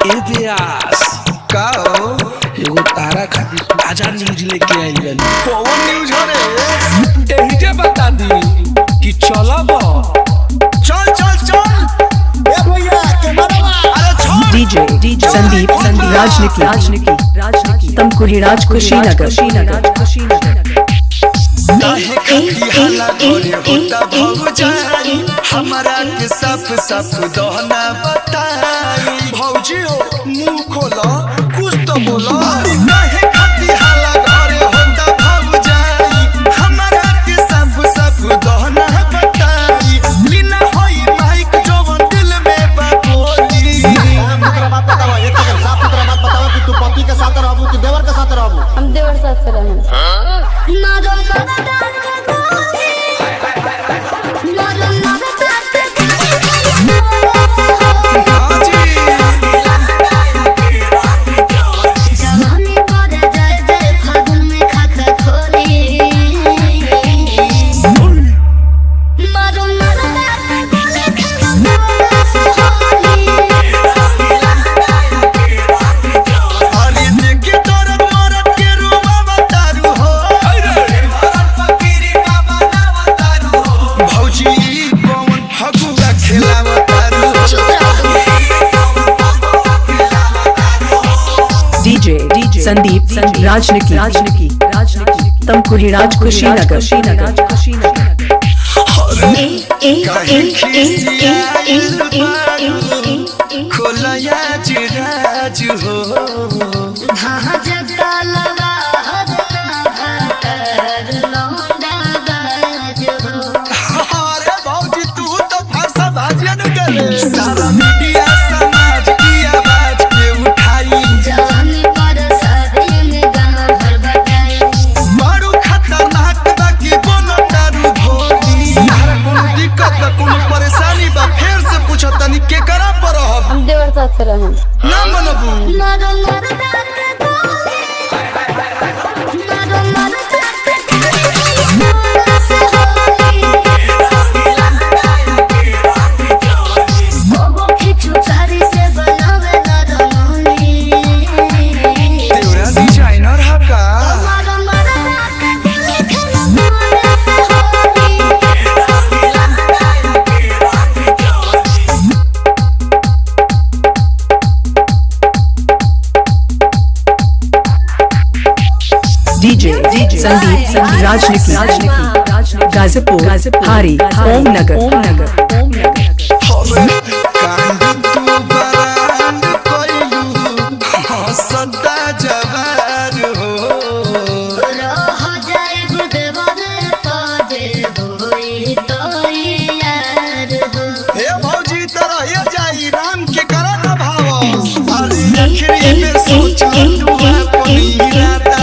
ए व्यास का हो एगो तारा खातिर ताजा न्यूज लेके आइल बानी। कौन न्यूज हो रे? एहिजे बता दी कि चलब। चल चल चल ए भैया कैमरा अरे छोड़। डीजे संदीप राजनिकी तमकुरी राज कुशीनगर काहे खाती हाला घरे होता भौजाई हमरा के साफ साफ दहना बताई। भौजी हो मुंह खोला कुछ तो बोला। काहे खाती हाला घरे होता भौजाई हमरा के साफ साफ दहना बताई। लीना होई माइक जवन दिल में बापोली। साफ बात बताओ, एक सेकंड साफ सुथरा बात बताओ कि तू पति के साथ रहबू कि देवर के साथ रहबू? हम देवर साथ से रहें। डीजे संदीप राजनिकी तमकुरी राज कुशीनगर खोलया जिराज हो अरे भौजी तू तो फरसा भाजिया न गले। सारा मीडिया समाज की आवाज के उठाई। मारू खतरनाक बाकी बोलो दारू भोली। यार कोनो दिक्कत बा कोनो परेशानी बा फिर से पूछो तनी के करा पर रहब? हम देवर साथ से रहें। ना मनबू तेरा डिजाइनर है का? डीजे संदीप राजनिकी गाजीपुर हारी ओम नगर कांड तू बरांड कोइलू हंसता जवार हो। हे भौजी तरह ये जाई राम के करा न भाव। अरे आखिरी में सोचा तू अपनी इरादा।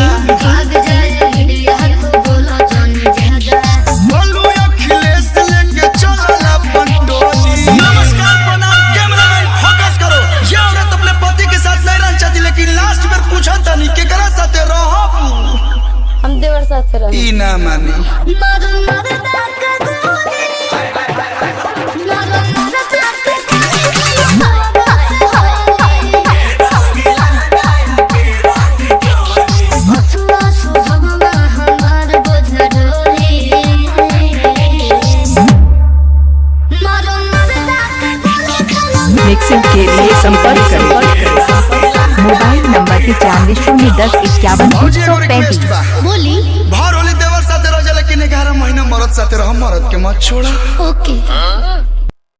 बोलू अखिलेश लेके चला पंडोली। नमस्कार प्रणाम कैमरामैन फोकस करो। ये औरत अपने पति के साथ नहीं रहना चाहती लेकिन लास्ट में पूछा तनी के करा साथे रहब? हम देवर साथ से रहें। ई ना मानी मिक्सिंग के लिए संपर्क करें मोबाइल नंबर 95 भौजी एगो रिक्वेस्ट 010 बा। बोली भर होली देवर साथे रह जा लेकिन 11 महीना मरद साथे रह। मरद के मत छोड़ा। ओके।